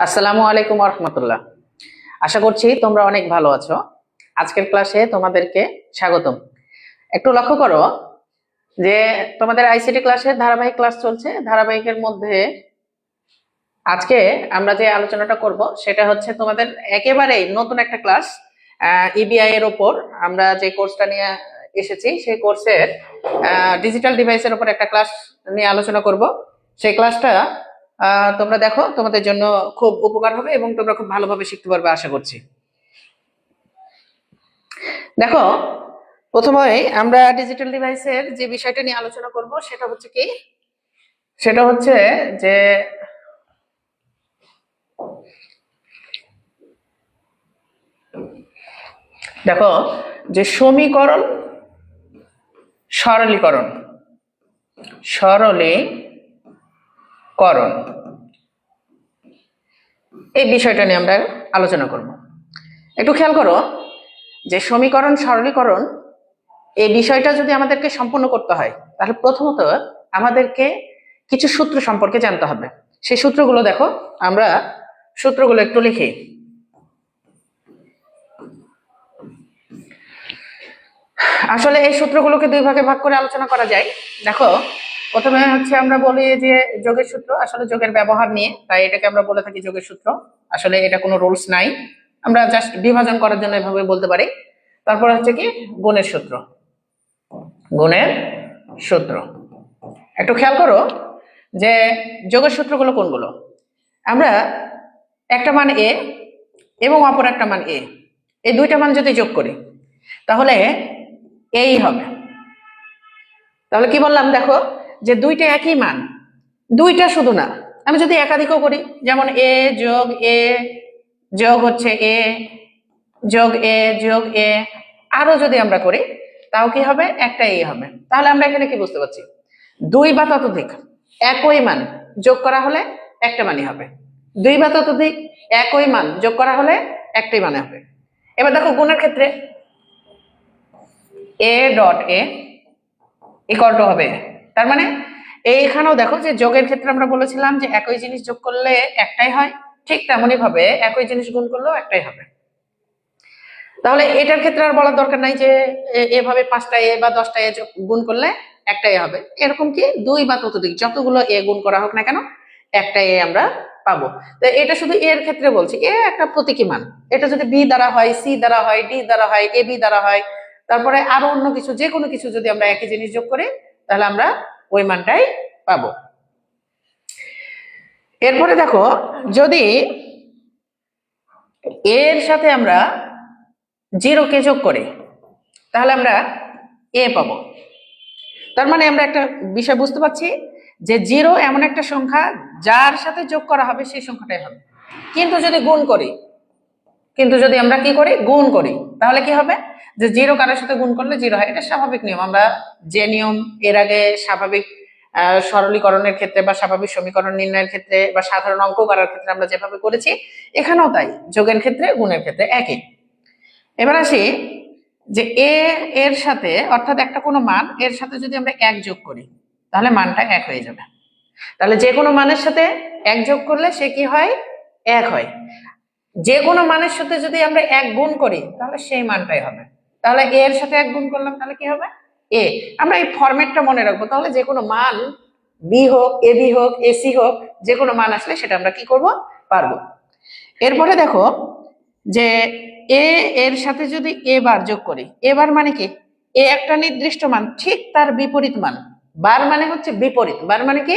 আসসালামু আলাইকুম রহমতুল্লাহ। আশা করছি তোমরা অনেক ভালো আছো। আজকের ক্লাসে তোমাদেরকে স্বাগতম। একটু লক্ষ্য করো যে তোমাদের আইসিটি ক্লাসে ধারাবাহিক ক্লাস চলছে। ধারাবাহিকের মধ্যে আজকে আমরা যে আলোচনাটা করব সেটা হচ্ছে তোমাদের একেবারেই নতুন একটা ক্লাস, ইবিআই এর ওপর। আমরা যে কোর্সটা নিয়ে এসেছি সেই কোর্সের ডিজিটাল ডিভাইসের উপর একটা ক্লাস নিয়ে আলোচনা করব। সেই ক্লাসটা তোমরা দেখো, তোমাদের জন্য খুব উপকার হবে এবং তোমরা খুব ভালোভাবে শিখতে পারবে আশা করছি। দেখো, প্রথমে আমরা ডিজিটাল ডিভাইসের যে বিষয়টা নিয়ে আলোচনা করব সেটা হচ্ছে কি, সেটা হচ্ছে যে দেখো যে সমীকরণ সরলীকরণ সরলীকরণ এই বিষয়টা নিয়ে আমরা আলোচনা করব। একটু খেয়াল করো যে সমীকরণ সরলীকরণ এই বিষয়টা যদি আমাদেরকে সম্পূর্ণ করতে হয় তাহলে প্রথমত আমাদেরকে কিছু সূত্র সম্পর্কে জানতে হবে। সেই সূত্রগুলো দেখো, আমরা সূত্রগুলো একটু লিখি। আসলে এই সূত্রগুলোকে দুই ভাগে ভাগ করে আলোচনা করা যায়। দেখো, প্রথমে হচ্ছে আমরা বলি যে যোগের সূত্র, আসলে যোগের ব্যবহার নিয়ে, তাই এটাকে আমরা বলে থাকি যোগের সূত্র। আসলে এটা কোনো রুলস নাই, আমরা জাস্ট বিভাজন করার জন্য এভাবে বলতে পারি। তারপর হচ্ছে কি গুণের সূত্র, গুণের সূত্র। একটু খেয়াল করো যে যোগের সূত্রগুলো কোনগুলো। আমরা একটা মান এ এবং অপর একটা মান এ, এই দুইটা মান যদি যোগ করি তাহলে এই হবে। তাহলে কি বললাম, দেখো যে দুইটা একই মান, দুইটা শুধু না, আমি যদি একাধিকও করি, যেমন এ যোগ এ যোগ হচ্ছে এ যোগ এ যোগ এ, আরো যদি আমরা করি তাও কি হবে, একটা এ হবে। তাহলে আমরা এখানে কি বুঝতে পারছি, দুই বা ততোধিক একই মান যোগ করা হলে একটা মানই হবে, দুই বা ততোধিক একই মান যোগ করা হলে একটাই মানে হবে। এবার দেখো গুণের ক্ষেত্রে A dot A equal to হবে, তার মানে এইখানেও দেখো যে যোগের ক্ষেত্রে আমরা বলেছিলাম যে একই জিনিস যোগ করলে একটাই হয়, ঠিক তেমনই ভাবে একই জিনিস গুণ করলেও একটাই হবে। তাহলে এটার ক্ষেত্রে আর বলার দরকার নাই যে এভাবে 5টা এ বা 10টা এ গুণ করলে একটাই হবে। এরকম কি দুই বা ততোধিক যতগুলো এ গুণ করা হোক না কেন একটা এ আমরা পাবো। তো এটা শুধু এর ক্ষেত্রে বলছি, এ একটা প্রতীকী মান। এটা যদি বি দ্বারা হয়, সি দ্বারা হয়, ডি দ্বারা হয়, এ বি দ্বারা হয়, তারপরে আরো অন্য কিছু, যে কোনো কিছু যদি আমরা একই জিনিস যোগ করি তাহলে আমরা ওই মানটাই পাবো। এরপরে দেখো, যদি এর সাথে আমরা 0 কে যোগ করি তাহলে আমরা এ পাবো। তার মানে আমরা একটা বিষয় বুঝতে পারছি যে 0 এমন একটা সংখ্যা যার সাথে যোগ করা হবে সেই সংখ্যাটাই হবে। কিন্তু যদি গুণ করি, কিন্তু যদি আমরা কি করি, গুণ করি, তাহলে কি হবে, যে 0 কারোর সাথে গুণ করলে 0 হয়। এটা স্বাভাবিক নিয়ম। আমরা যে নিয়ম এর আগে স্বাভাবিক সরলীকরণের ক্ষেত্রে বা স্বাভাবিক সমীকরণ নির্ণয়ের ক্ষেত্রে বা সাধারণ অঙ্ক করার ক্ষেত্রে আমরা যেভাবে করেছি, এখানেও তাই, যোগের ক্ষেত্রে গুণের ক্ষেত্রে একই। এবার আসি যে এ এর সাথে, অর্থাৎ একটা কোনো মান এর সাথে যদি আমরা 1 যোগ করি তাহলে মানটা 1 হয়ে যাবে। তাহলে যে কোনো মানের সাথে 1 যোগ করলে সে কি হয়, 1 হয়। যে কোনো মানের সাথে যদি আমরা 1 গুণ করি তাহলে সেই মানটাই হবে। তাহলে এ এর সাথে 1 গুণ করলাম তাহলে কি হবে, এ। আমরা এই ফরম্যাটটা মনে রাখবো, তাহলে যে কোনো মান বি হোক, এ বি হোক, এসি হোক, যে কোনো মান আসলে সেটা আমরা কি করব, পারবো। এরপরে দেখো যে এ এর সাথে যদি এ বার যোগ করি, এ বার মানে কি, এ একটা নির্দিষ্ট মান ঠিক তার বিপরীত মান, বার মানে হচ্ছে বিপরীত, বার মানে কি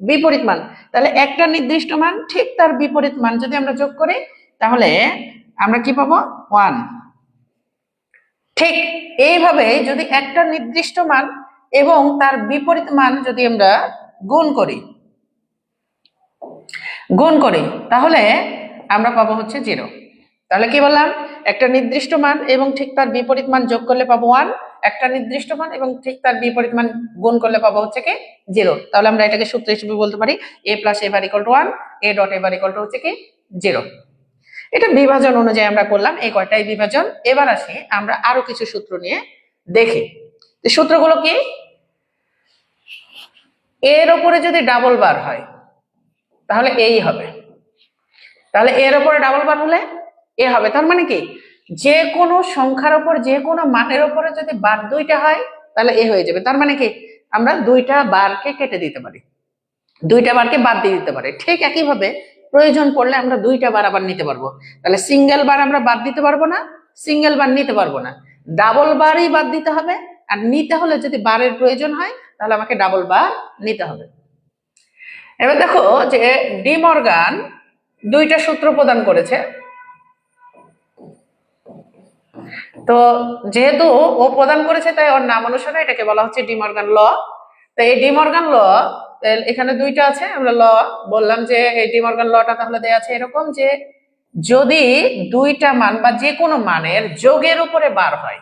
বিপরীত মান। তাহলে একটা নির্দিষ্ট মান ঠিক তার বিপরীত মান যদি আমরা যোগ করি তাহলে আমরা কি পাবো, 1। ঠিক এইভাবে যদি একটা নির্দিষ্ট মান এবং তার বিপরীত মান যদি আমরা গুণ করি তাহলে আমরা পাবো হচ্ছে 0। তাহলে কি বললাম, একটা নির্দিষ্ট মান এবং ঠিক তার বিপরীত মান যোগ করলে পাবো 1, একটা নির্দিষ্ট মান এবং ঠিক তার বিপরীত মান গুণ করলে পাবো হচ্ছে কি 0। তাহলে আমরা এটাকে সূত্র হিসেবে বলতে পারি a plus a bar equal two 1, a dot a bar equal two হচ্ছে কি 0। এটা বিভাজন অনুযায়ী আমরা করলাম, এই কয়টাই বিভাজন। এবার আসি আমরা আরো কিছু সূত্র নিয়ে দেখি। সূত্রগুলো কি, এর উপরে যদি ডাবল বার হয় তাহলে এই হবে, তাহলে এর উপরে ডাবল বার হলে এ হবে। তার মানে কি, যে কোনো সংখ্যার উপর যে কোনো মানের উপরে যদি বার দুইটা হয় তাহলে এ হয়ে যাবে। তার মানে কি, আমরা দুইটা বারকে কেটে দিতে পারি, দুইটা বারকে বাদ দিয়ে দিতে পারি। ঠিক একইভাবে প্রয়োজন পড়লে আমরা দুইটা বার আবার নিতে পারবো। তাহলে সিঙ্গেল বার আমরা বাদ দিতে পারবো না, সিঙ্গেল বার নিতে পারবো না, ডাবল বারই বাদ দিতে হবে। আর নিতে হলে যদি বারের প্রয়োজন হয় তাহলে আমাকে ডাবল বার নিতে হবে। এবার দেখো যে ডি মর্গান দুইটা সূত্র প্রদান করেছে। তো যেহেতু ও প্রদান করেছে তাই ওর নাম অনুসারে এটাকে বলা হচ্ছে ডি মর্গান ল। তো এই ডি মর্গান ল এখানে দুইটা আছে, আমরা ল বললাম যে এই ডি মর্গান লটা তাহলে দেয়া আছে এরকম যে যদি দুইটা মান বা যে কোনো মানের যোগের উপরে বার হয়,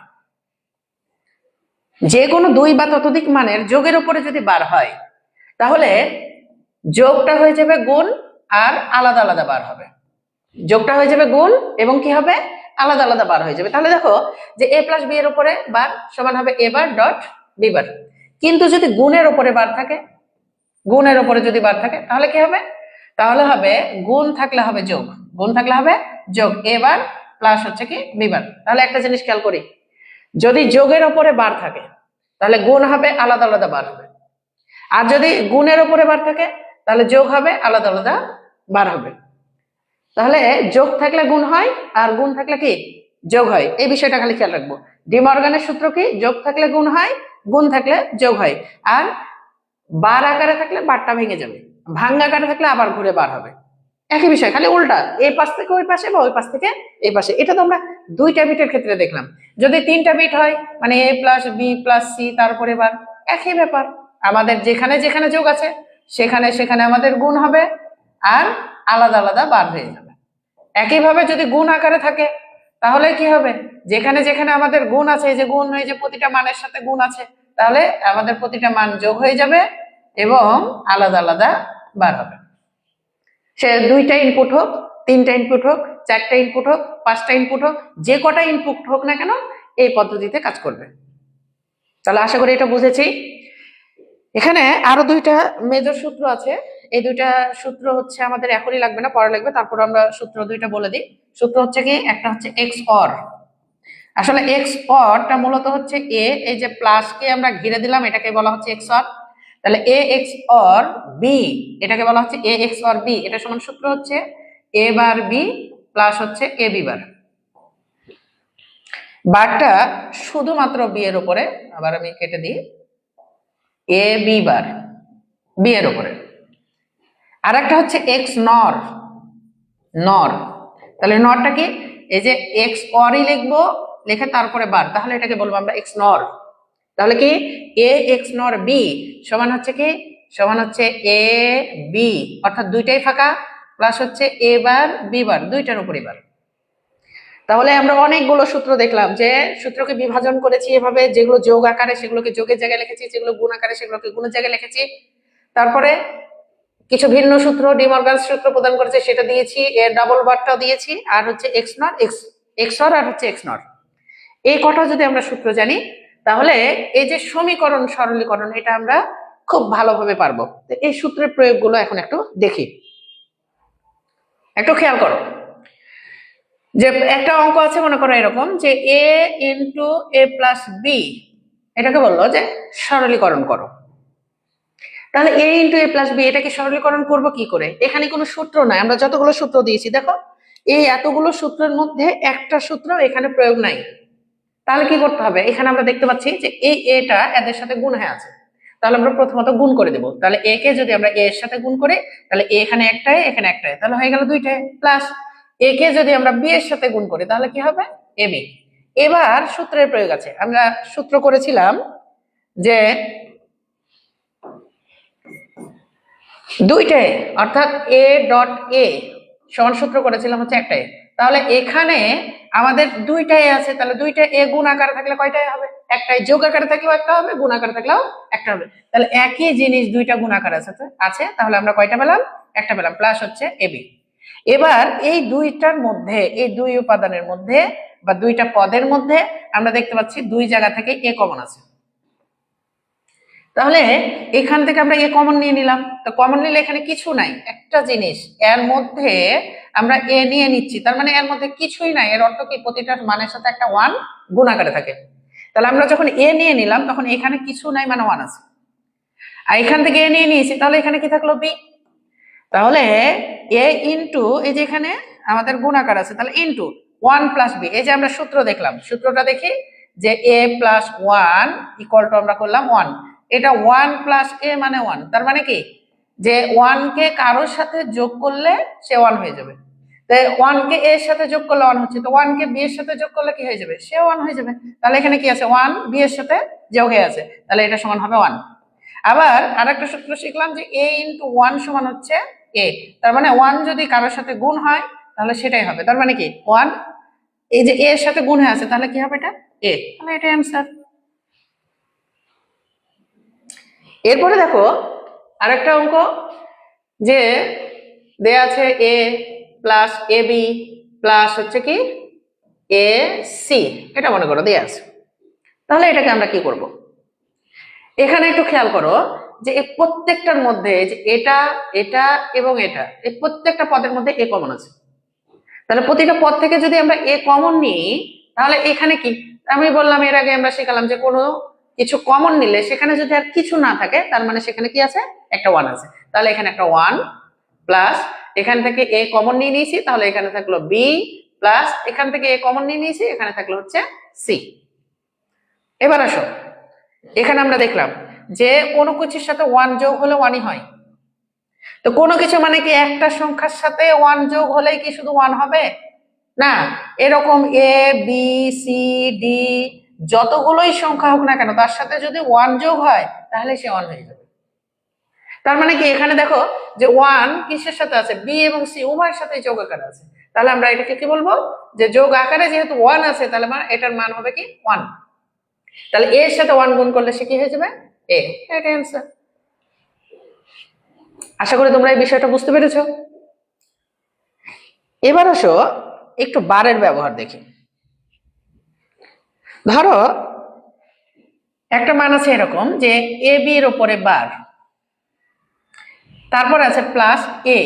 যে কোনো দুই বা ততোধিক মানের যোগের উপরে যদি বার হয় তাহলে যোগটা হয়ে যাবে গুণ আর আলাদা আলাদা বার হবে। যোগটা হয়ে যাবে গুণ এবং কি হবে, আলাদা আলাদা বার হয়ে যাবে। তাহলে দেখো যে a প্লাস বি এর উপরে বার সমান হবে a bar dot B bar. কিন্তু যদি গুণের উপরে বার থাকে, গুণের উপরে যদি বার থাকে তাহলে কি হবে, তাহলে হবে গুণ থাকলে হবে যোগ, গুণ থাকলে হবে যোগ a বার প্লাস হচ্ছে কি বি বার। তাহলে একটা জিনিস খেয়াল করি, যদি যোগের উপরে বার থাকে তাহলে গুণ হবে, আলাদা আলাদা বার হবে। আর যদি গুণের উপরে বার থাকে তাহলে যোগ হবে, আলাদা আলাদা বার হবে। তাহলে যোগ থাকলে গুণ হয় আর গুণ থাকলে কি যোগ হয়, এই বিষয়টা খালি খেয়াল রাখবো। ডি মর্গানের সূত্র কি, যোগ থাকলে গুণ হয়, গুণ থাকলে যোগ হয়। আর বার আকারে থাকলে বারটা ভেঙে যাবে, ভাঙ্গা আকারে থাকলে আবার ঘুরে বার হবে। একই বিষয়, খালি উল্টা, এই পাশ থেকে ওই পাশে বা ওই পাশ থেকে এই পাশে। এটা তো আমরা দুইটা বিটের ক্ষেত্রে দেখলাম। যদি তিনটা বিট হয় মানে a plus B plus C তারপরে বার, একই ব্যাপার। আমাদের যেখানে যেখানে যোগ আছে সেখানে সেখানে আমাদের গুণ হবে আর আলাদা আলাদা বার হয়ে যাবে। একইভাবে যদি গুণ আকারে থাকে তাহলে কি হবে, যেখানে যেখানে আমাদের গুণ আছে, এই যে গুণ হয়ে যে প্রতিটা মানের সাথে গুণ আছে, তাহলে আমাদের প্রতিটা মান যোগ হয়ে যাবে এবং আলাদা আলাদা বার হবে। সে দুইটা ইনপুট হোক, তিনটা ইনপুট হোক, চারটা ইনপুট হোক, পাঁচটা ইনপুট হোক, যে কটা ইনপুট হোক না কেন এই পদ্ধতিতে কাজ করবে। তাহলে আশা করি এটা বুঝেছি। এখানে আরো দুইটা মেজর সূত্র আছে, এই দুইটা সূত্র হচ্ছে আমাদের এখনই লাগবে না, পরে লাগবে। তারপর আমরা সূত্র দুইটা বলে দিই। সূত্র হচ্ছে কি, একটা হচ্ছে এক্স অর। আসলে এক্স অরটা মূলত হচ্ছে এ, এই যে প্লাস কে আমরা ঘিরে দিলাম এটাকে বলা হচ্ছে এক্স অর। তাহলে এ এক্স অর বি এটাকে বলা হচ্ছে এ এক্স অর বি। এটা সমান সূত্র হচ্ছে এ বার বি প্লাস হচ্ছে এ বি বার। বারটা শুধুমাত্র বি এর উপরে, আবার আমি কেটে দিই, এ বি বার বি এর উপরে। আর একটা হচ্ছে এক্স নর, নর। তাহলে নরটা কি, এই যে এক্স অরই লিখবো, লিখে তারপরে বার, তাহলে এটাকে বলবো আমরা এক্স নর। তাহলে কি এ এক্স নর বি সমান হচ্ছে কি, সমান হচ্ছে এ বি, অর্থাৎ দুইটাই ফাঁকা, প্লাস হচ্ছে এ বার বি বার, দুইটার উপরে বার। তাহলে আমরা অনেকগুলো সূত্র দেখলাম, যে সূত্রকে বিভাজন করেছি এভাবে, যেগুলো যোগ আকারে সেগুলোকে যোগের জায়গায় লিখেছি, যেগুলো গুণ আকারে সেগুলোকে গুণের জায়গায় লিখেছি। তারপরে কিছু ভিন্ন সূত্র ডি মর্গান সূত্র প্রদান করেছে সেটা দিয়েছি, এর ডাবল বারটাও দিয়েছি, আর হচ্ছে এক্স নট এক্স অর আর হচ্ছে এক্স নট। এই কটা যদি আমরা সূত্র জানি তাহলে এই যে সমীকরণ সরলীকরণ এটা আমরা খুব ভালোভাবে পারবো। তো এই সূত্রের প্রয়োগগুলো এখন একটু দেখি, একটু খেয়াল করো। যে একটা অঙ্ক আছে মনে করো এরকম, যে A into A plus B, এটাকে বললো যে সরলীকরণ করো। তাহলে এ ইন্টু এ প্লাস বি এটাকে সরলীকরণ করবো কি করে, এখানে কোনো সূত্র নাই, আমরা যতগুলো সূত্র দিয়েছি দেখো এই এতগুলো সূত্রের মধ্যে একটা সূত্র এখানে প্রয়োগ নাই। তাহলে কি করতে হবে, এখানে আমরা দেখতে পাচ্ছি যে এই এটা এদের সাথে গুণ হয়ে আছে, তাহলে আমরা প্রথমত গুণ করে দেবো। তাহলে এ কে যদি আমরা এ এর সাথে গুণ করি তাহলে এ এখানে একটাই এখানে একটাই, তাহলে হয়ে গেল দুইটাই, প্লাস এ কে যদি আমরা বি এর সাথে গুণ করি তাহলে কি হবে এ বি। এবার সূত্রের প্রয়োগ আছে, আমরা সূত্র করেছিলাম যে দুইটাই, অর্থাৎ এ ডট এ সমান সূত্র করেছিলাম হচ্ছে একটাই। তাহলে এখানে আমাদের দুইটাই আছে, তাহলে দুইটা এ গুণ আকারে থাকলে কয়টাই হবে, একটাই। যোগ আকারে থাকলেও একটা হবে, গুণ আকারে থাকলেও একটা হবে। তাহলে একই জিনিস দুইটা গুণ আকারে আছে, তাহলে আমরা কয়টা পেলাম, একটা পেলাম, প্লাস হচ্ছে এবি। এবার এই দুইটার মধ্যে, এই দুই উপাদানের মধ্যে বা দুইটা পদের মধ্যে আমরা দেখতে পাচ্ছি দুই জায়গা থেকে এ কমন আছে। তাহলে এখান থেকে আমরা এ কমন নিয়ে নিলাম, তো কমন নিলে এখানে কিছু নাই, একটা জিনিস এর মধ্যে আমরা এ নিয়ে নিচ্ছি, তার মানে এর মধ্যে কিছুই নাই, এর অর্থ কি প্রতিটা মানের সাথে একটা ওয়ান গুণ আকারে থাকে। তাহলে আমরা যখন এ নিয়ে নিলাম তখন এখানে কিছু নাই মানে ওয়ান আছে, আর এখান থেকে এ নিয়ে নিয়েছি তাহলে এখানে কি থাকলো বি। তাহলে এ ইন্টু এই যে এখানে আমাদের গুণাকার আছে, তাহলে ইন্টু ওয়ান প্লাস বি। এই যে আমরা সূত্র দেখলাম, সূত্রটা দেখি যে এ প্লাস ওয়ান ইকুয়াল টু আমরা করলাম ওয়ান। এটা ওয়ান প্লাস এ মানে ওয়ান, তার মানে কি যে ওয়ান কে কারোর সাথে যোগ করলে সে ওয়ান হয়ে যাবে। তাই ওয়ান কে এর সাথে যোগ করলে ওয়ান হচ্ছে, তো ওয়ান কে বি এর সাথে যোগ করলে কি হয়ে যাবে, সে ওয়ান হয়ে যাবে। তাহলে এখানে কি আছে, ওয়ান বি এর সাথে যোগ হয়ে আছে, তাহলে এটা সমান হবে ওয়ান। আবার আরেকটা সূত্র শিখলাম যে এ ইন্টু ওয়ান সমান হচ্ছে এ, তার মানে ওয়ান যদি কারোর সাথে গুণ হয় তাহলে সেটাই হবে, তার মানে কি ওয়ান এই যে এর সাথে গুণ হয়ে আছে তাহলে কি হবে এটা এ, তাহলে এটাই অ্যান্সার। এরপরে দেখো আরেকটা অঙ্ক যে দেয়া আছে এ প্লাস এ বি প্লাস হচ্ছে কি এ সি, এটা মনে করো দেয়া আছে। তাহলে এটাকে আমরা কি করব, এখানে একটু খেয়াল করো যে এই প্রত্যেকটার মধ্যে যে এটা এটা এবং এটা এই প্রত্যেকটা পদের মধ্যে এ কমন আছে। তাহলে প্রতিটা পদ থেকে যদি আমরা এ কমন নিই তাহলে এখানে কি, আমি বললাম এর আগে আমরা শিখালাম যে কোনো কিছু কমন নিলে সেখানে যদি আর কিছু না থাকে তার মানে সেখানে কি আছে, একটা ওয়ান আছে। তাহলে এখানে একটা ওয়ান প্লাস এখান থেকে এ কমন নিয়ে নিয়েছি, তাহলে এখানে থাকলো বি প্লাস এখান থেকে এ কমন নিয়ে নিয়েছি, এখানে থাকলো হচ্ছে সি। এবার আসো এখানে আমরা দেখলাম যে কোনো কিছুর সাথে ওয়ান যোগ হলে ওয়ানই হয়। তো কোনো কিছু মানে কি একটা সংখ্যার সাথে ওয়ান যোগ হলেই কি শুধু ওয়ান হবে না, এরকম এ বি সি ডি যতগুলোই সংখ্যা হোক না কেন তার সাথে যদি ওয়ান যোগ হয় তাহলে সে ওয়ান হয়ে যাবে। তার মানে কি এখানে দেখো যে ওয়ান কিসের সাথে আছে, বি এবং সি উভয়ের সাথে যোগ আকারে আছে, তাহলে আমরা এটাকে কি বলবো যে যোগ আকারে যেহেতু ওয়ান আছে তাহলে এটার মান হবে কি ওয়ান। তাহলে এর সাথে ওয়ান গুণ করলে সে কি হয়ে যাবে এ, এটা অ্যান্সার। আশা করি তোমরা এই বিষয়টা বুঝতে পেরেছো। এবার আসো একটু বারের ব্যবহার দেখি। ধরো একটা মান আছে এরকম যে এ বি এর উপরে বার, তারপর আছে প্লাস এ,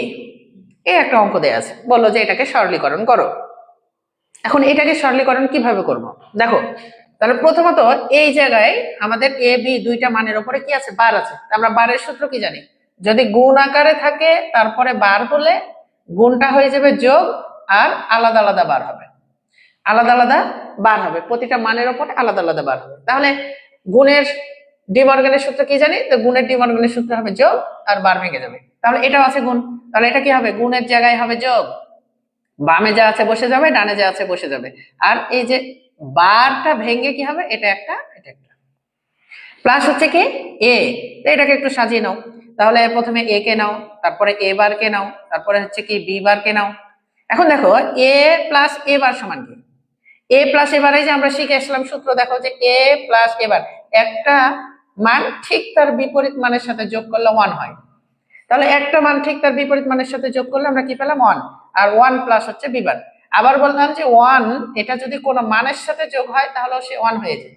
একটা অঙ্ক দেয়া আছে, বললো যে এটাকে সরলীকরণ করো। এখন এটাকে সরলীকরণ কিভাবে করব দেখো, তাহলে প্রথমত এই জায়গায় আমাদের এ বি দুইটা মানের উপরে কি আছে, বার আছে। আমরা বারের সূত্র কি জানি, যদি গুণ আকারে থাকে তারপরে বার হলে গুণটা হয়ে যাবে যোগ, আর আলাদা আলাদা বার হবে, আলাদা আলাদা বার হবে, প্রতিটা মানের উপরে আলাদা আলাদা বার হবে। তাহলে গুণের ডি মর্গানের সূত্র কি জানি, তো গুণের ডি মর্গানের সূত্র হবে যোগ আর বার ভেঙে যাবে, তাহলে এটাও আছে গুণ, তাহলে এটা কি হবে গুণের জায়গায় হবে যোগ, বামে যা আছে বসে যাবে, ডানে যা আছে বসে যাবে, আর এই যে বারটা ভেঙে কি হবে এটা একটা এটা একটা, প্লাস হচ্ছে কি এ, এটাকে একটু সাজিয়ে নাও। তাহলে প্রথমে এ কে নাও, তারপরে এ বার কে নাও, তারপরে হচ্ছে কি বি বার কে নাও। এখন দেখো এ প্লাস এ বার সমান কি, এ প্লাস এ বারে যে আমরা শিখে আসলাম সূত্র, দেখো যে এ প্লাস এ বার একটা মান ঠিক তার বিপরীত মানের সাথে যোগ করলে ওয়ান হয়, তাহলে একটা মান ঠিক তার বিপরীত মানের সাথে যোগ করলে আমরা কি পেলাম ওয়ান, আর ওয়ান প্লাস হচ্ছে বি বার। আবার বললাম যে ওয়ান এটা যদি কোনো মানের সাথে যোগ হয় তাহলে সে ওয়ান হয়ে যায়,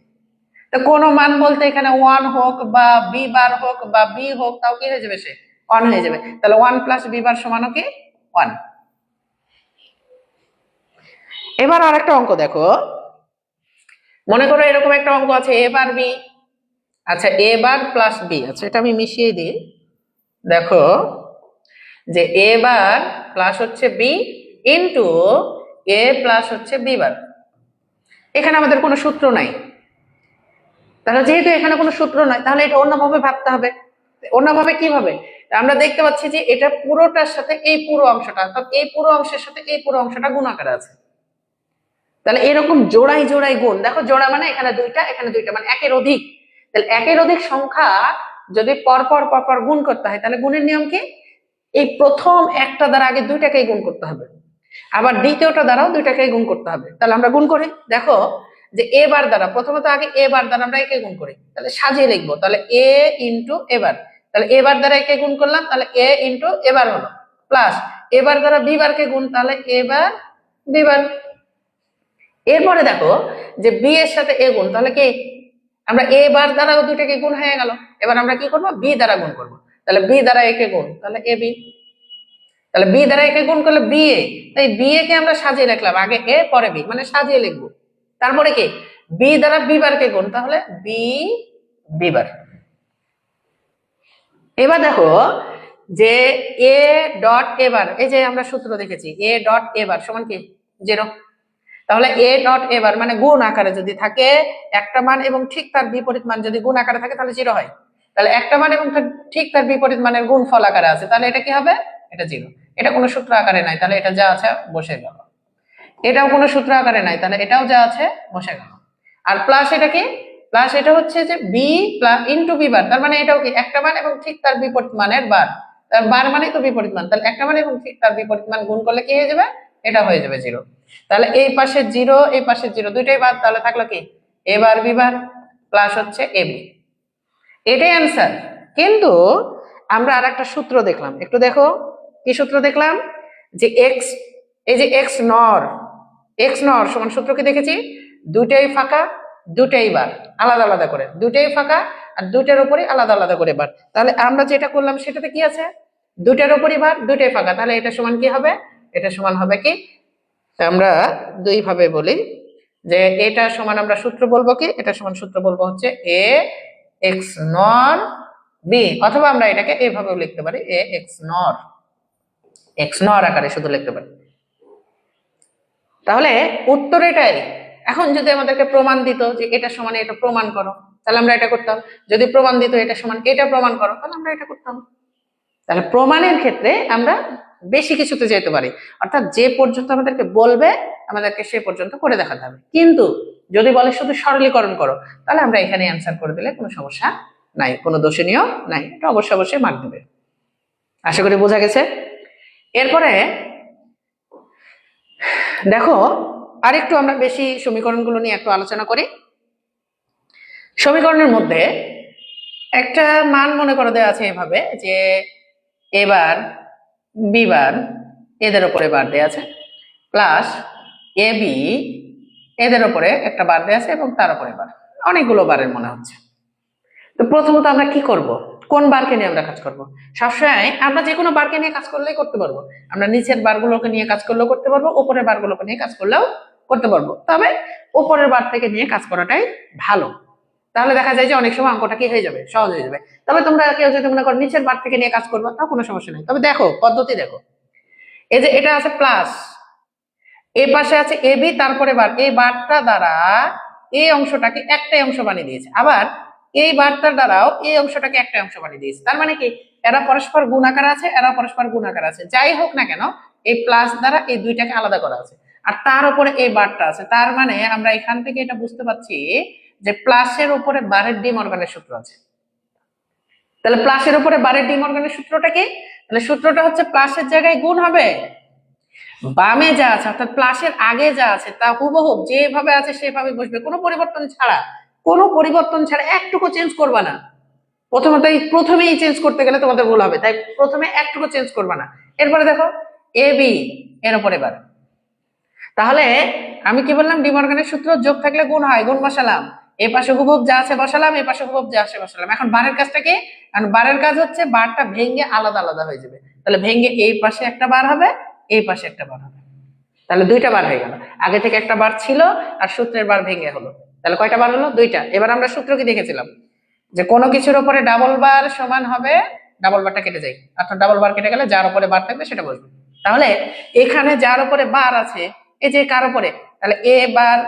তো কোনো মান বলতে এখানে ওয়ান হোক বা বি বার হোক বা বি হোক তাও কি হয়ে যাবে, সে ওয়ান হয়ে যাবে। তাহলে ওয়ান প্লাস বি বার সমান কি ওয়ান। এবার আর একটা অঙ্ক দেখো, মনে করো এরকম একটা অঙ্ক আছে এ বার বি, আচ্ছা এ বার প্লাস বি, আচ্ছা এটা আমি মিশিয়ে দিই। দেখো যে এ বার প্লাস হচ্ছে বি ইন্টু এ প্লাস হচ্ছে বি বার, এখানে আমাদের কোনো সূত্র নাই, তাহলে যেহেতু এখানে কোনো সূত্র নাই তাহলে এটা অন্যভাবে ভাবতে হবে। অন্যভাবে কিভাবে, আমরা দেখতে পাচ্ছি যে এটা পুরোটার সাথে এই পুরো অংশটা, অর্থাৎ এই পুরো অংশের সাথে এই পুরো অংশটা গুণ আকারে আছে, তাহলে এরকম জোড়াই জোড়াই গুণ, দেখো জোড়া মানে এখানে দুইটা মানে একের অধিক, তাহলে একের অধিক সংখ্যা যদি পরপর পরপর গুণ করতে হয় তাহলে গুণের নিয়ম কি, এই প্রথম একটা দ্বারা আগে দুইটাকেই গুণ করতে হবে, আবার দ্বিতীয়টা দ্বারাও দুইটাকেই গুণ করতে হবে। তাহলে আমরা গুণ করি, দেখো যে এ বার দ্বারা প্রথমত আগে এ বার দ্বারা আমরা একে গুণ করি, তাহলে সাজিয়ে লিখবো, তাহলে এ ইন্টু এবার, তাহলে এ বার দ্বারা একে গুণ করলাম তাহলে এ ইন্টু এবার হলো, প্লাস এবার দ্বারা বি বারকে গুণ তাহলে এবার বি বার। এরপরে দেখো যে বি এর সাথে এ গুণ, তাহলে কি আমরা এ বার দ্বারা দুইটাকে গুণ হয়ে গেল, এবার আমরা কি করবো বি দ্বারা গুণ করবো, তাহলে বি দ্বারা একে গুণ তাহলে এ বি। তাহলে বি দ্বারা একে গুণ করলে বি এ, তাই বি এ কে আমরা সাজিয়ে লিখলাম, আগে এ পরে বি, মানে সাজিয়ে লিখবো। তারপরে কি বি দ্বারা বি বার কে গুণ, তাহলে বি বি বার। এবার দেখো যে এ ডট এ বার, এই যে আমরা সূত্র দেখেছি এ ডট এ বার সমান কি 0। তাহলে এ ডট এ বার মানে গুণ আকারে যদি থাকে একটা মান এবং ঠিক তার বিপরীত মান যদি গুণ আকারে থাকে তাহলে 0 হয়। তাহলে একটা মান এবং ঠিক তার বিপরীত মানের গুণ ফল আকারে আছে, তাহলে এটা কি হবে, এটা 0। এটা কোনো সূত্র আকারে নাই, তাহলে এটা যা আছে বসে গেল। এটাও কোনো সূত্র আকারে নাই, তাহলে এটাও যা আছে বসে গেল। আর প্লাস এটা কি, প্লাস এটা হচ্ছে যে B plus into B bar, তার মানে এটাও কি একটা মান এবং ঠিক তার বিপরীত মানের বার, তার বার মানে তো বিপরীত মান, তাহলে একটা মান এবং ঠিক তার বিপরীত মান গুণ করলে কি হয়ে যাবে, এটা হয়ে যাবে 0। তাহলে এই পাশে 0 এই পাশে 0 দুইটাই বাদ, তাহলে থাকলো কি এ বার বি বার প্লাস হচ্ছে এ বি, এটাই অ্যান্সার। কিন্তু আমরা আর একটা সূত্র দেখলাম, একটু দেখো কি সূত্র দেখলাম, যে এক্স, এই যে এক্স নর সমান সূত্র কি দেখেছি, দুটাই ফাঁকা দুটাই বার, আলাদা আলাদা করে দুটাই ফাঁকা আর দুটার উপরে আলাদা আলাদা করে বার। তাহলে আমরা যেটা করলাম সেটাতে কি আছে, দুটার উপরই বার দুটাই ফাঁকা, তাহলে এটা সমান কি হবে, এটা সমান হবে কি, আমরা দুই ভাবে বলি যে এটা সমান আমরা সূত্র বলবো কি, এটা সমান সূত্র বলবো হচ্ছে এ এক্স নর বি, অথবা আমরা এটাকে এভাবেও লিখতে পারি এ এক্স নর আকারে শুধু লিখতে পারি। তাহলে উত্তর এটাই। এখন যদি আমাদেরকে প্রমাণ দিত যে এটা সমান এটা প্রমাণ করো, তাহলে আমরা এটা করতাম। যদি প্রমাণ দিত এটা সমান এটা প্রমাণ করো, তাহলে আমরা এটা করতাম। তাহলে প্রমাণের ক্ষেত্রে আমরা বেশি কিছুতে যেতে পারি, অর্থাৎ যে পর্যন্ত আমাদেরকে বলবে আমাদেরকে সে পর্যন্ত করে দেখাতে হবে। কিন্তু যদি বলে শুধু সরলীকরণ করো, তাহলে আমরা এখানে অ্যান্সার করে দিলে কোনো সমস্যা নাই, কোনো দোষণীয় নাই, এটা অবশ্যই মার্ক দেবে। আশা করি বোঝা গেছে। এরপরে দেখো আরেকটু আমরা বেশি সমীকরণগুলো নিয়ে একটু আলোচনা করি। সমীকরণের মধ্যে একটা মান মনে করে দেওয়া আছে এভাবে যে এবার বি বার এদের উপরে বার দেওয়া আছে প্লাস এ বি এদের উপরে একটা বার দেওয়া আছে এবং তার উপরে বার, অনেকগুলো বারের মনে হচ্ছে। তো প্রথমত আমরা কি করব, কোন বারকে নিয়ে আমরা কাজ করব? সবসময় আমরা যে কোনো বারকে নিয়ে কাজ করলেই করতে পারবো, আমরা নিচের বারগুলোকে নিয়ে কাজ করলেও করতে পারবো, উপরের বারগুলোকে নিয়ে কাজ করলেও করতে পারবো, তবে উপরের বার থেকে নিয়ে কাজ করাটাই ভালো। তাহলে দেখা যায় যে অনেক সময় অঙ্কটা কি হয়ে যাবে, সহজ হয়ে যাবে। তবে তোমরা কেউ যদি মনে করো নিচের বার থেকে নিয়ে কাজ করবো, তাও কোনো সমস্যা নেই। তবে দেখো পদ্ধতি দেখো, এই যে এটা আছে প্লাস, এ পাশে আছে এ বি তারপরে বার, এই বারটা দ্বারা এই অংশটাকে একটাই অংশ বানিয়ে দিয়েছে, আবার এই বারটার দ্বারাও এই অংশটাকে একটা অংশ বানিয়ে দিয়েছে। তার মানে কি এরা পরস্পর গুণাকার আছে, এরা পরস্পর গুণাকার আছে, যাই হোক না কেন এই প্লাস দ্বারা এই দুইটাকে আলাদা করা আছে, আর তার উপরে এই বারটা আছে। তার মানে আমরা এখান থেকে এটা বুঝতে পারছি যে প্লাসের উপরে বারের ডি মর্গানের সূত্র আছে। তাহলে প্লাসের উপরে বারের ডি মর্গানের সূত্রটা কি, তাহলে সূত্রটা হচ্ছে প্লাসের জায়গায় গুণ হবে, বামে যা আছে অর্থাৎ প্লাসের আগে যা আছে তা হুবহু যেভাবে আছে সেভাবে বসবে, কোনো পরিবর্তন ছাড়া, একটুকু চেঞ্জ করবা না। প্রথমেই চেঞ্জ করতে গেলে তোমাদের ভুল হবে, তাই প্রথমে একটুকু চেঞ্জ করবা না। এরপরে দেখো এ বি এর উপরে বার, তাহলে আমি কি বললাম, ডি মর্গানের সূত্র যোগ থাকলে গুণ হয়, গুণ বসালাম, এ পাশে হুবহু যা আছে বসালাম, এ পাশে হুবহু যা আছে বসালাম। এখন বারের কাজটা কি, কারণ বারের কাজ হচ্ছে বারটা ভেঙে আলাদা আলাদা হয়ে যাবে, তাহলে ভেঙে এই পাশে একটা বার হবে, এই পাশে একটা বার হবে, তাহলে দুইটা বার হয়ে গেল। আগে থেকে একটা বার ছিল আর সূত্রের বার ভেঙে হলো, তাহলে কয়টা বার হলো, দুইটা। এবার আমরা সূত্র কি দেখেছিলাম যে কোনো কিছুর উপরে ডাবল বার সমান হবে, ডাবল বারটা কেটে যায়, অর্থাৎ ডাবল বার কেটে গেলে যার উপরে বার থাকবে সেটা বসবে। তাহলে এখানে যার উপরে বার আছে, এই যে কার উপরে, তাহলে এ বার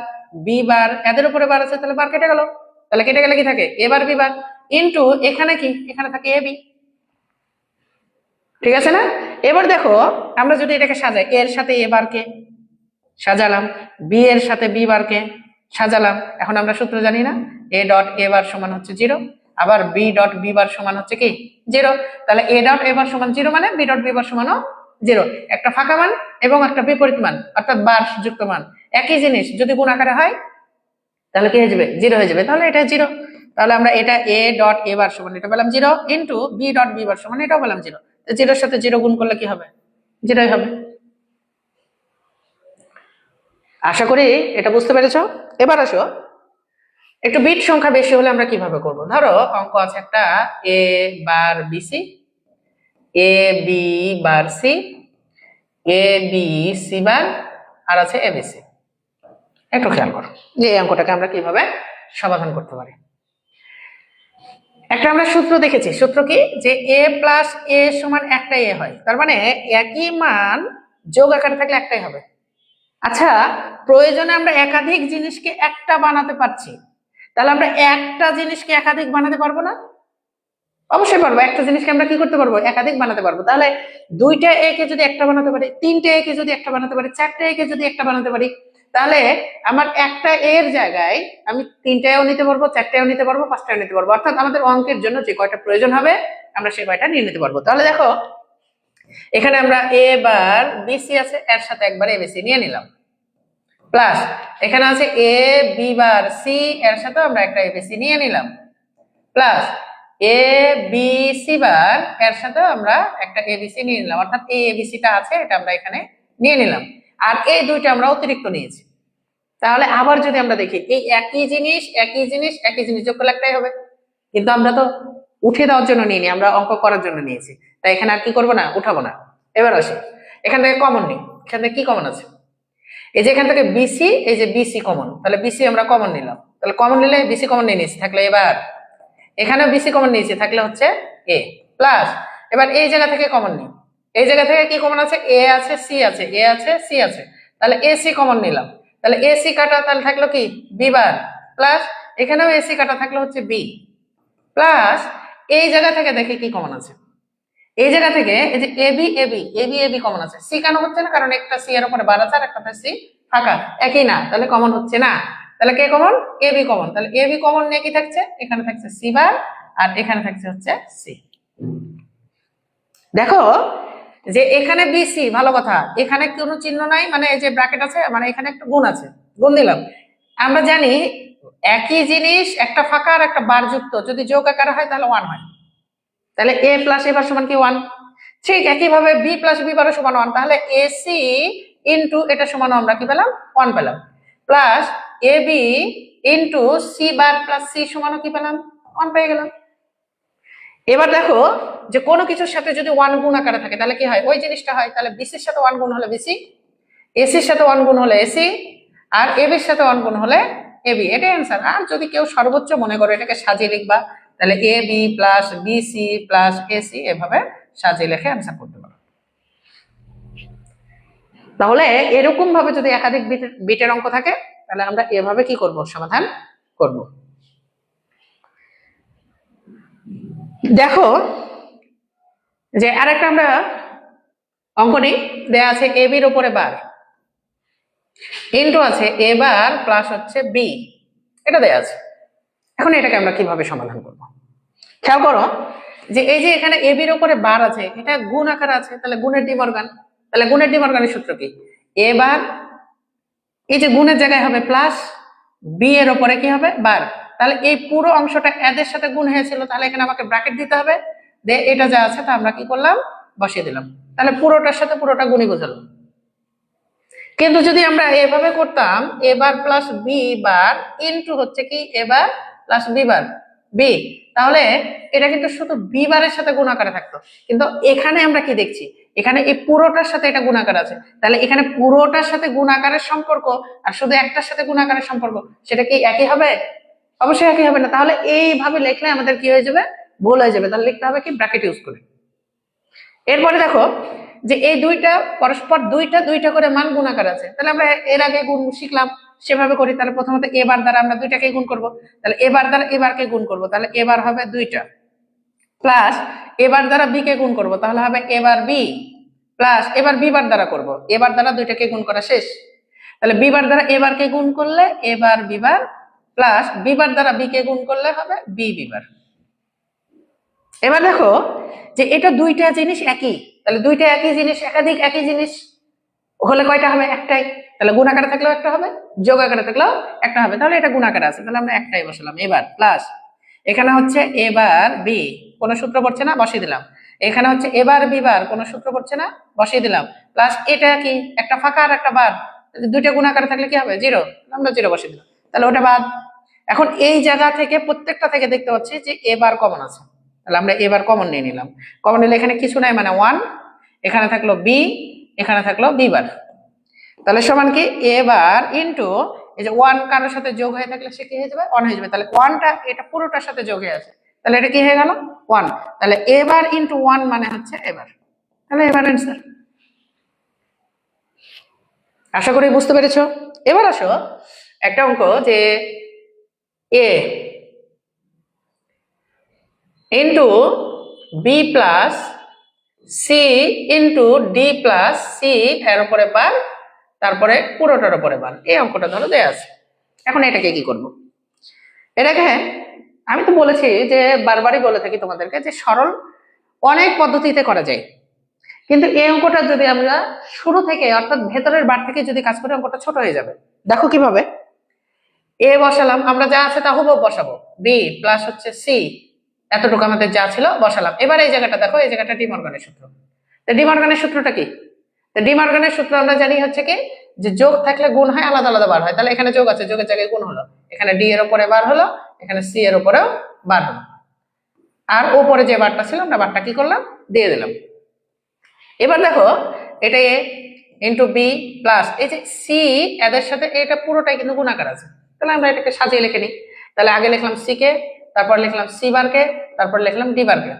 বি বার এদের উপরে বার আছে, তাহলে বার কেটে গেল, তাহলে কেটে গেলে কি থাকে এ বার বি বার ইন্টু এখানে কি, এখানে থাকে এ বি, ঠিক আছে না? এবার দেখো আমরা যদি এটাকে সাজাই, এর সাথে এ বারকে সাজালাম, বি এর সাথে বি বারকে সাজালাম, এখন আমরা সূত্র জানি না, এ ডট এ বার সমান হচ্ছে 0, আবার বি ডট বি বার সমান হচ্ছে কি 0, তাহলে এ ডট এ বার সমান 0 মানে বি ডট বি বার সমানও 0, একটা ফাঁকা মান এবং একটা বিপরীত মান অর্থাৎ বার যুক্ত মান, একই জিনিস যদি গুণ আকারে হয় তাহলে কি হয়ে যাবে, 0 হয়ে যাবে, তাহলে এটা 0। তাহলে আমরা এটা এ ডট এ বার সমান এটা পেলাম 0 into B dot B bar সমান এটাও পেলাম 0, 0 এর সাথে 0 গুণ করলে কি হবে, 0ই হবে। আশা করি এটা বুঝতে পেরেছ। এবার আসো একটু বিট সংখ্যা বেশি হলে আমরা কিভাবে করব। ধরো অঙ্ক আছে একটা এ বার BC, A B bar C, A B C বার আর আছে এবিসি। একটু খেয়াল করো যে এই অঙ্কটাকে আমরা কিভাবে সমাধান করতে পারি। একটা আমরা সূত্র দেখেছি, সূত্র কি, যে এ প্লাস এ সমান একটাই এ হয়, তার মানে একই মান যোগ আকারে থাকলে একটাই হবে। আচ্ছা, প্রয়োজনে আমরা একাধিক জিনিসকে একটা বানাতে পারছি, তাহলে আমরা একটা জিনিসকে একাধিক বানাতে পারবো না? অবশ্যই পারবো। একটা জিনিসকে আমরা কি করতে পারবো, একাধিক বানাতে পারবো। তাহলে দুইটা এ কে যদি একটা বানাতে পারি, তিনটে এ কে যদি একটা বানাতে পারি, চারটে এ কে যদি একটা বানাতে পারি, তাহলে আমার একটা এর জায়গায় আমি তিনটাও নিতে পারবো, চারটাও নিতে পারবো, পাঁচটাও নিতে পারবো। অর্থাৎ আমাদের অঙ্কের জন্য যে কয়টা প্রয়োজন হবে আমরা সেই কয়টা নিয়ে নিতে পারবো। তাহলে দেখো এখানে আমরা এ বার বিসি আছে, এর সাথে একবার এবিসি নিয়ে নিলাম, প্লাস এখানে আছে এ বি বার সি, এর সাথে আমরা একটা এবিসি নিয়ে নিলাম, প্লাস এ বি সি বার এর সাথে আমরা একটা এবিসি নিয়ে নিলাম। অর্থাৎ এই এবিসিটা আছে, এটা আমরা এখানে নিয়ে নিলাম, আর এই দুইটা আমরা অতিরিক্ত নিয়েছি। তাহলে আবার যদি আমরা দেখি এই একই জিনিস একই জিনিস একই জিনিস যোগ করলে একটাই হবে, কিন্তু আমরা তো উঠে দেওয়ার জন্য নিইনি, আমরা অঙ্ক করার জন্য নিয়েছি। তাই এখানে আর কি করবো না, উঠাবো না। এবার আসি এখান থেকে কমন নিই। এখান থেকে কি কমন আছে, এই যে এখান থেকে বিসি, এই যে বিসি কমন, তাহলে বিসি আমরা কমন নিলাম, তাহলে কমন নিলে বিসি কমন নিয়ে নিয়েছি, থাকলে এবার এখানেও বিসি কমন নিয়েছি, থাকলে হচ্ছে এ, প্লাস এবার এই জায়গা থেকে কমন নিই, এই জায়গা থেকে কি কমন আছে, এ আছে সি আছে, এ আছে সি আছে, তাহলে এসি কমন নিলাম, তাহলে এসি কাটা, তাহলে থাকলো কি বি বার, প্লাস এখানেও এসি কাটা, থাকলো হচ্ছে বি, প্লাস এই জায়গা থেকে দেখে কি কমন আছে, এই জায়গা থেকে এই যে AB AB AB AB common আছে। সি কেন হচ্ছে না, কারণ একটা সি এর উপরে বার আছে আর একটা সি ফাঁকা, একই না, তাহলে কমন হচ্ছে না। তাহলে কে কমন, এবি কমন, তাহলে এবি কমন নিয়ে কি থাকছে, এখানে থাকছে সি বার আর এখানে থাকছে হচ্ছে সি। দেখো যে এখানে বিসি, ভালো কথা, এখানে কোনো চিহ্ন নাই, মানে এই যে ব্র্যাকেট আছে, মানে এখানে একটা গুণ আছে, গুণ দিলাম। আমরা জানি একই জিনিস একটা ফাঁকা আর একটা বার যুক্ত যদি যোগ আকারে হয় তাহলে 1 হয়, তাহলে এ প্লাস এ বার সমান কি 1। ঠিক একইভাবে বি প্লাস বি বারও সমান 1, তাহলে এসি ইন্টু এটা সমান আমরা কি পেলাম, 1 পেলাম, plus A B into C bar plus C সমানও কি পেলাম, 1 পেয়ে গেলাম। এবার দেখো যে কোনো কিছুর সাথে যদি 1 গুণ আকারে থাকে তাহলে কি হয়, ওই জিনিসটা হয়, তাহলে বিসির সাথে 1 গুণ হলে বিসি, এসির সাথে 1 গুণ হলে এসি, আর এবির সাথে 1 গুণ হলে এবি, এটাই অ্যান্সার। আর যদি কেউ সর্বোচ্চ মনে করে এটাকে সাজিয়ে লিখবা, তাহলে A B plus BC plus AC, এভাবে সাজিয়ে লিখে অ্যান্সার করতে পারো। তাহলে এরকম ভাবে যদি একাধিক বিটের অঙ্ক থাকে তাহলে আমরা এভাবে কি করব, সমাধান করব। দেখো যে আরেকটা আমরা অঙ্ক নিই, দেয়া আছে এ বির উপরে বার ইন্টু আছে এ বার প্লাস হচ্ছে বি, এটা দেয়া আছে। এখন এটাকে আমরা কিভাবে সমাধান করব, খেয়াল করো যে এই যে এখানে এ বির উপরে বার আছে, এটা গুণ আকার আছে, তাহলে গুণের ডিমর্গান, তাহলে গুণের ডিমর্গানের সূত্র কি, এ বার এই যে গুণের জায়গায় হবে প্লাস, বি এর উপরে কি হবে বার, তাহলে এই পুরো অংশটা এদের সাথে গুণ হয়েছিল, তাহলে এখানে আমাকে ব্র্যাকেট দিতে হবে, দে এটা যা আছে তা আমরা কি করলাম, বসিয়ে দিলাম, তাহলে পুরোটার সাথে পুরোটা গুণই বোঝালো। কিন্তু যদি আমরা এভাবে করতাম, এ বার প্লাস বি বার ইন্টু হচ্ছে কি এ বার প্লাস বি বার বি, তাহলে এটা কিন্তু শুধু বি বারের সাথে গুণ আকারে থাকতো, কিন্তু এখানে আমরা কি দেখছি, এখানে এই পুরোটার সাথে এটা গুণ আকার আছে, তাহলে এখানে পুরোটার সাথে গুণ আকারের সম্পর্ক আর শুধু একটার সাথে গুণ আকারের সম্পর্ক, সেটা কি একই হবে, অবশ্যই একই হবে না। তাহলে এইভাবে লিখলে আমাদের কি হয়ে যাবে, ভুল হয়ে যাবে, তাহলে লিখতে হবে কি ব্র্যাকেট ইউজ করে। এরপরে দেখো যে এই দুইটা পরস্পর দুইটা দুইটা করে মান গুণাকার আছে, তাহলে আমরা এর আগে গুণ শিখলাম সেভাবে করি। তাহলে প্রথমত এবার দ্বারা আমরা দুইটাকে গুণ করব, তাহলে এবার দ্বারা এবারকে গুণ করব, তাহলে এবার হবে 2টা, প্লাস এবার দ্বারা বি কে গুণ করব, তাহলে হবে এবার বি, প্লাস এবার বি বার দ্বারা করব, এবার দ্বারা দুইটাকে গুণ করা শেষ, তাহলে বি বার দ্বারা এবারকে গুণ করলে এবার B bar, plus B bar দ্বারা বি কে গুণ করলে হবে বি বি বার। এবার দেখো যে এটা দুইটা জিনিস একই, তাহলে দুইটা একই জিনিস একাধিক একই জিনিস হলে কয়টা হবে, একটাই, তাহলে গুণ আকারে থাকলেও একটা হবে, যোগ আকারে থাকলেও একটা হবে, তাহলে এটা গুণ আকারে আছে, তাহলে আমরা একটাই বসালাম। এবার প্লাস এখানে হচ্ছে এবার বি, কোনো সূত্র পড়ছে না, বসিয়ে দিলাম। এখানে হচ্ছে এবার বি বার, কোনো সূত্র পড়ছে না, বসিয়ে দিলাম, প্লাস এটা কি একটা ফাঁকা আর একটা বার, দুইটা গুণ আকারে থাকলে কি হবে, 0, আমরা 0 বসিয়ে দিলাম, তাহলে ওটা বাদ। এখন এই জায়গা থেকে প্রত্যেকটা থেকে দেখতে পাচ্ছি যে এবার কমন আছে, তাহলে আমরা এবার কমন নিয়ে নিলাম, কমন নিলে এখানে কিছু নাই মানে 1, এখানে থাকলো বি, এখানে থাকলো বি বার। তাহলে সমান কি এ বার ইন্টু এই যে 1 কারোর সাথে যোগ হয়ে থাকলে সে কি হয়ে যাবে 1 হয়ে যাবে। তাহলে 1টা এটা পুরোটার সাথে যোগ হয়ে আছে, তাহলে এটা কি হয়ে গেল 1। তাহলে এ বার ইন্টু 1 মানে হচ্ছে এবার। তাহলে এবার অ্যান্সার। আশা করি বুঝতে পেরেছো। এবার আসো একটা অঙ্ক যে A into B plus C into D plus C এর উপরে বার, তারপরে পুরোটার উপরে বার। এই অঙ্কটা ধরো দেয়া আছে। এখন এটাকে কি করব? এটাকে আমি তো বলেছি যে বারবারই বলে থাকি তোমাদেরকে যে সরল অনেক পদ্ধতিতে করা যায়, কিন্তু এই অঙ্কটা যদি আমরা শুরু থেকে অর্থাৎ ভেতরের বার থেকে যদি কাজ করি অঙ্কটা ছোট হয়ে যাবে। দেখো কিভাবে। এ বসালাম, আমরা যা আছে তা হুবহু বসাবো, বি প্লাস হচ্ছে সি, এতটুকু আমাদের যা ছিল বসালাম। এবার এই জায়গাটা দেখো, এই জায়গাটা ডি মর্গানের সূত্র। তো ডি মর্গানের সূত্রটা কি? তো ডি মর্গানের সূত্র আমরা জানি হচ্ছে কি যে যোগ থাকলে গুণ হয়, আলাদা আলাদা বার হয়। তাহলে এখানে যোগ আছে, যোগের জায়গায় গুণ হলো, এখানে ডি এর উপরে বার হলো, এখানে সি এর উপরেও বার হলো, আর উপরে যে বারটা ছিল আমরা বারটা কি করলাম দিয়ে দিলাম। এবার দেখো এটা এ ইন্টু বি প্লাস এই যে সি, এদের সাথে এটা পুরোটাই কিন্তু গুণাকার আছে। তাহলে আমরা এটাকে সাজিয়ে লিখে নিই। তাহলে আগে লিখলাম সি কে, তারপর লিখলাম সি বার কে, তারপর লিখলাম ডি বার কে,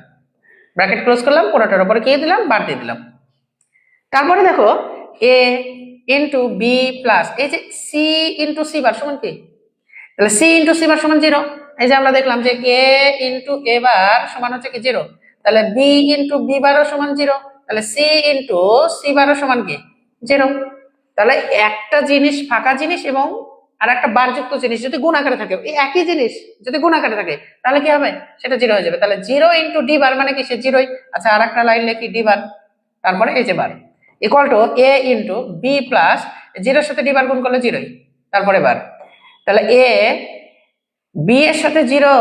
ব্র্যাকেট ক্লোজ করলাম, পুরোটার উপরে কি দিলাম বার দিয়ে দিলাম। তারপরে দেখো এ ইন্টু বি প্লাস এই যে সি ইন্টু সি বার সমান কি? তাহলে সি ইন্টু সি বার সমান 0। এই যে আমরা দেখলাম যে এ ইন্টু এ বার সমান হচ্ছে কি 0। তাহলে বি ইন্টু বি বারও সমান 0। তাহলে সি ইন্টু সি বারও সমান কি 0। তাহলে একটা জিনিস ফাঁকা জিনিস এবং আর একটা বারযুক্ত জিনিস যদি গুণ আকারে থাকে, এই একই জিনিস যদি গুণ আকারে থাকে তাহলে কি হবে সেটা 0 হয়ে যাবে। তাহলে 0 ইন্টু ডি বার মানে কি সে 0ই। আচ্ছা আর একটা লাইন লিখি ডি বার, তারপরে এই যে bar equal to A into B plus 0 সাথে ডি বার গুণ করলে 0ই, তারপরে বার। তাহলে এ বি এর সাথে 0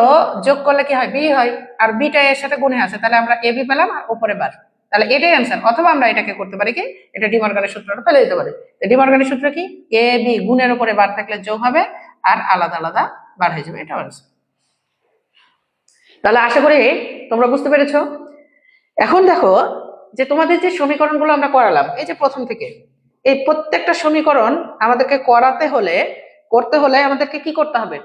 যোগ করলে কি হয় বি হয়, আর বিটা এর সাথে গুণে আছে, তাহলে আমরা এ বি পেলাম আর উপরে বার। তাহলে এটাই অ্যান্সার। অথবা আমরা এটাকে করতে পারি কি, এটা ডি মর্গানের সূত্রটা ফেলে দিতে পারি। ডি মর্গানের সূত্র কি, এ বি গুণের উপরে বার থাকলে যোগ হবে আর আলাদা আলাদা বার হয়ে যাবে, এটা অ্যান্সার। তাহলে আশা করি তোমরা বুঝতে পেরেছো। এখন দেখো যে তোমাদের যে সমীকরণগুলো আমরা করালাম এই যে প্রথম থেকে, এই প্রত্যেকটা সমীকরণ আমাদেরকে করতে হলে আমাদেরকে কি করতে হবে,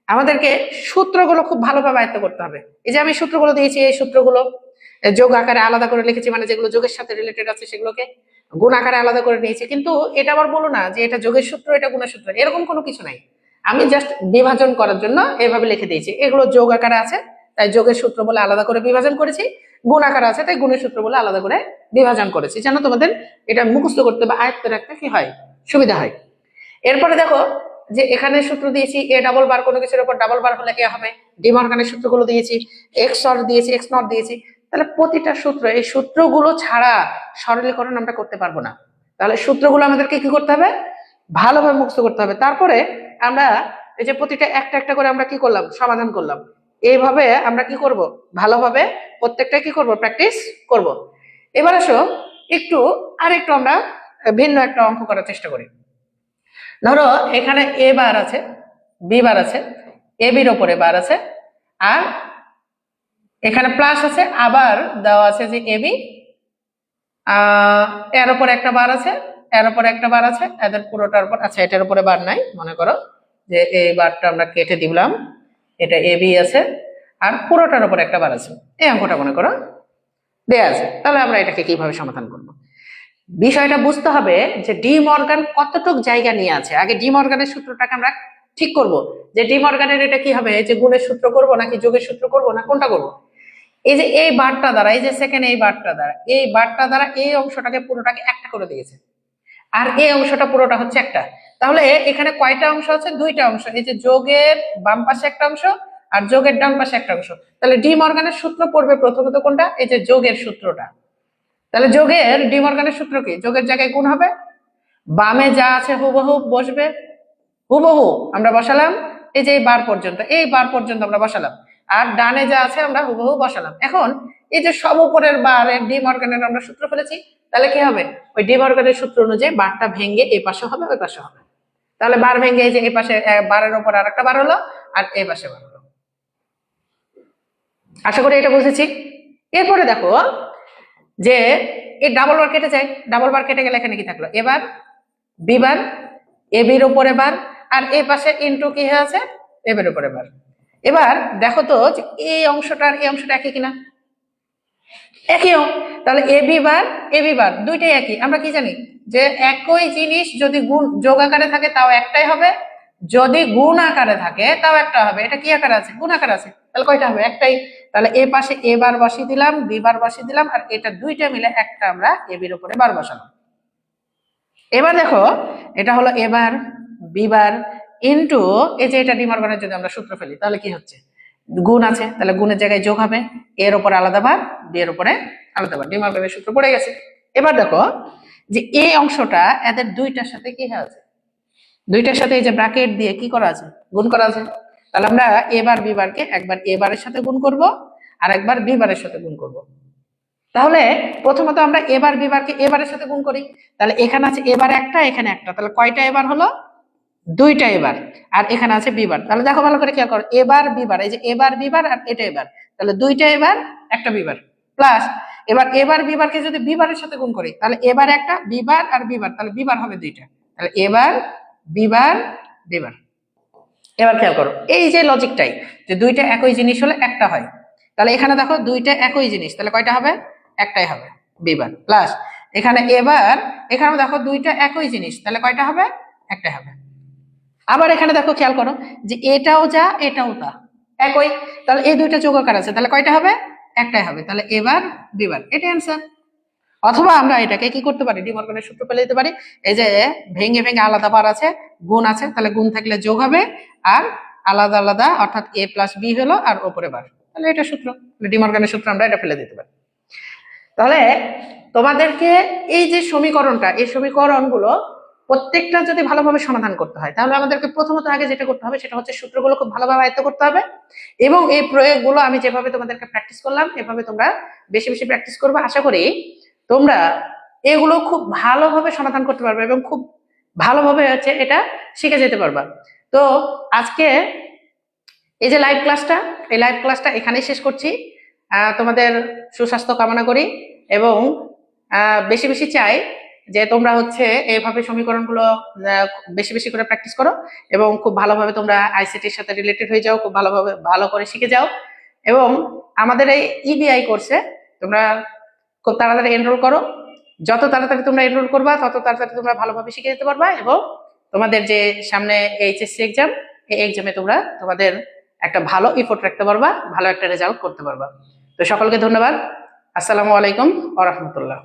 আমাদেরকে সূত্রগুলো খুব ভালোভাবে আয়ত্ত করতে হবে। এই যে আমি সূত্রগুলো দিয়েছি, এই সূত্রগুলো যোগ আকারে আলাদা করে লিখেছি, মানে যেগুলো যোগের সাথে রিলেটেড আছে সেগুলোকে গুণ আকারে আলাদা করে নিয়েছি। কিন্তু এটা আবার বলো না যে এটা যোগের সূত্র এটা গুণের সূত্র, এরকম কোনো কিছু নাই। আমি জাস্ট বিভাজন করার জন্য এভাবে লিখে দিয়েছি। এগুলো যোগ আকারে আছে তাই যোগের সূত্র বলে আলাদা করে বিভাজন করেছি, গুণ আকারে আছে তাই গুণের সূত্র বলে আলাদা করে বিভাজন করেছি, যেন তোমাদের এটা মুখস্থ করতে বা আয়ত্ত রাখতে কি হয় সুবিধা হয়। এরপরে দেখো যে এখানে সূত্র দিয়েছি এ ডাবল বার, কোনো কিছুর উপর ডাবল বার হলে এ হবে। ডি মর্গানের সূত্রগুলো দিয়েছি, এক্স অর দিয়েছি, এক্স নট দিয়েছি। তাহলে প্রতিটা সূত্র, এই সূত্রগুলো ছাড়া সরলীকরণ আমরা করতে পারবো না। তাহলে সূত্রগুলো আমাদেরকে কি করতে হবে ভালোভাবে মুখস্থ করতে হবে। তারপরে আমরা এই যে প্রতিটা একটা একটা করে আমরা কি করলাম সমাধান করলাম। এইভাবে আমরা কি করব ভালোভাবে প্রত্যেকটা কি করব প্র্যাকটিস করব। এবার আসো আরেকটু আমরা ভিন্ন একটা অঙ্ক করার চেষ্টা করি। ধরো এখানে এ বার আছে, বি বার আছে, এ বির ওপরে বার আছে, আর এখানে প্লাস আছে, আবার দেওয়া আছে যে এ বি এর উপরে একটা বার আছে, এর উপরে একটা বার আছে, এদের পুরোটার উপর আচ্ছা এটার উপরে বার নাই, মনে করো যে এই বারটা আমরা কেটে দিলাম, এটা এ বি আছে আর পুরোটার উপরে একটা বার আছে, এই অঙ্কটা মনে করো দেয়া আছে। তাহলে আমরা এটাকে কিভাবে সমাধান করব? বিষয়টা বুঝতে হবে যে ডি মর্গান কতটুক জায়গা নিয়ে আছে। আগে ডি মর্গানের সূত্রটাকে আমরা ঠিক করব যে ডি মর্গানের এটা কি হবে, যে গুণের সূত্র করব নাকি যোগের সূত্র করব না কোনটা করব। এই যে এই বারটা দ্বারা, এই যে সেকেন্ড এই বারটা দ্বারা এই অংশটাকে পুরোটাকে একটা করে দিয়েছে, আর এই অংশটা পুরোটা হচ্ছে একটা। তাহলে এখানে কয়টা অংশ আছে, দুইটা অংশ, এই যে যোগের বাম পাশে একটা অংশ আর যোগের ডান পাশে একটা অংশ। তাহলে ডি মর্গানের সূত্র পড়বে প্রথমত কোনটা, এই যে যোগের সূত্রটা। তাহলে যোগের ডি মর্গানের সূত্র কি, যোগের জায়গায় গুণ হবে, বামে যা আছে হুবহু বসবে, হুবহু আমরা বসালাম এই যে এই বার পর্যন্ত আমরা বসালাম, আর ডানে যা আছে আমরা হুবহু বসালাম। এখন এই যে সব উপরের বারের ডি মর্গানের আমরা সূত্র ফেলেছি, তাহলে কি হবে ওই ডি মর্গানের সূত্র অনুযায়ী বারটা ভেঙে এই পাশে হবে ওই পাশে হবে। তাহলে বার ভেঙে এই যে এই পাশে বারের উপর আর একটা বার হলো আর এই পাশে বার হলো। আশা করি এটা বুঝেছি। এরপরে দেখো যে এই ডাবল বার কেটে যায়, ডাবল বার কেটে গেলে এখানে কি থাকলো, এবার বি বার, এ বির উপরে বার, আর এ পাশে ইন্টু কি হয়ে আছে, এ বির উপরে বার। এবার দেখো তো যে এই অংশটা আর এই অংশটা একই কিনা, একইও। তাহলে এ বি বার দুইটাই একই। আমরা কি জানি যে একই জিনিস যদি গুণ যোগ আকারে থাকে তাও একটাই হবে, যদি গুণ আকারে থাকে তাও একটা হবে। এটা কি আকারে আছে, গুণ আকারে আছে, তাহলে কয়টা হবে, একটাই। তাহলে এ পাশে এ বার বসিয়ে দিলাম, বি বার বসিয়ে দিলাম, আর এটা দুইটা মিলে একটা আমরা এ বির উপরে বার বসালাম। এবার দেখো এটা হলো এবার বি বার ইন্টু এই যে এটা ডিমার্গনের যদি আমরা সূত্র ফেলি তাহলে কি হচ্ছে, গুণ আছে, তাহলে গুণের জায়গায় যোগ হবে, এর উপরে আলাদা বার, বি এর উপরে আলাদা বার, ডিমার্গনের সূত্র পড়ে গেছে। এবার দেখো যে এই অংশটা এদের দুইটার সাথে কি আছে, দুইটার সাথে এই যে ব্র্যাকেট দিয়ে কি করা আছে, গুণ করা আছে। তাহলে আমরা এবার বি বারকে একবার এ বারের সাথে গুণ করব, আর একবার বি বারের সাথে গুণ করব। তাহলে প্রথমত আমরা এবার বি বারকে এবারের সাথে গুণ করি। তাহলে এখানে আছে এবার একটা, এখানে একটা, তাহলে কয়টা এবার হলো, দুইটা এবার। আর এখানে আছে বিবার, তাহলে দেখো ভালো করে খেয়াল করো, এবার বিবার, এই যে এবার বিবার আর এটা এবার, তাহলে দুইটা এবার একটা বিবার, প্লাস এবার বিবারকে যদি বিবারের সাথে গুণ করি তাহলে এবার একটা বিবার আর বিবার, তাহলে বিবার হবে দুইটা, তাহলে এবার বিবার বিবার। এবার খেয়াল করো এই যে লজিকটাই, যে দুইটা একই জিনিস হলে একটা হয়, তাহলে এখানে দেখো দুইটা একই জিনিস, তাহলে কয়টা হবে, একটাই হবে, বিবার। প্লাস এখানে এবার, এখানে দেখো দুইটা একই জিনিস, তাহলে কয়টা হবে, একটাই হবে। আবার এখানে দেখো খেয়াল করো যে এটাও যা এটাও তা একই, তাহলে এই দুইটা যোগ আকার আছে, তাহলে কয়টা হবে, একটাই হবে, তাহলে এবার বিবার, এটা অ্যান্সার। অথবা আমরা এটাকে কি করতে পারি, ডিমর্গনের সূত্র ফেলে দিতে পারি, এই যে ভেঙে ভেঙে আলাদা বার আছে, গুণ আছে, তাহলে গুণ থাকলে যোগ হবে, আর আলাদা আলাদা অর্থাৎ এ প্লাস বি হলো, আর ওপরে বার, তাহলে এটা সূত্র, ডিমর্গনের সূত্র আমরা এটা ফেলে দিতে পারি। তাহলে তোমাদেরকে এই যে সমীকরণটা, এই সমীকরণগুলো প্রত্যেকটা যদি ভালোভাবে সমাধান করতে হয় তাহলে আমাদেরকে প্রথমত আগে যেটা করতে হবে সেটা হচ্ছে সূত্রগুলো খুব ভালোভাবে আয়ত্ত করতে হবে, এবং এই প্রয়োগগুলো আমি যেভাবে তোমাদেরকে প্র্যাকটিস করলাম এভাবে তোমরা বেশি বেশি প্র্যাকটিস করবে। আশা করি তোমরা এগুলো খুব ভালোভাবে সমাধান করতে পারবে এবং খুব ভালোভাবে হচ্ছে এটা শিখে যেতে পারবা। তো আজকে এই যে লাইভ ক্লাসটা, এই লাইভ ক্লাসটা এখানেই শেষ করছি। তোমাদের সুস্বাস্থ্য কামনা করি এবং বেশি বেশি চাই যে তোমরা হচ্ছে এইভাবে সমীকরণগুলো বেশি বেশি করে প্র্যাকটিস করো এবং খুব ভালোভাবে তোমরা আইসিটির সাথে রিলেটেড হয়ে যাও, খুব ভালোভাবে ভালো করে শিখে যাও। এবং আমাদের এই ইবিআই কোর্সে তোমরা খুব তাড়াতাড়ি এনরোল করো, যত তাড়াতাড়ি তোমরা এনরোল করবা তত তাড়াতাড়ি তোমরা ভালোভাবে শিখে যেতে পারবা, এবং তোমাদের যে সামনে এইচএসসি এক্সাম, এই এক্সামে তোমরা তোমাদের একটা ভালো এফোর্ট রাখতে পারবা, ভালো একটা রেজাল্ট করতে পারবা। তো সকলকে ধন্যবাদ। আসসালামু আলাইকুম ওয়া রাহমাতুল্লাহ।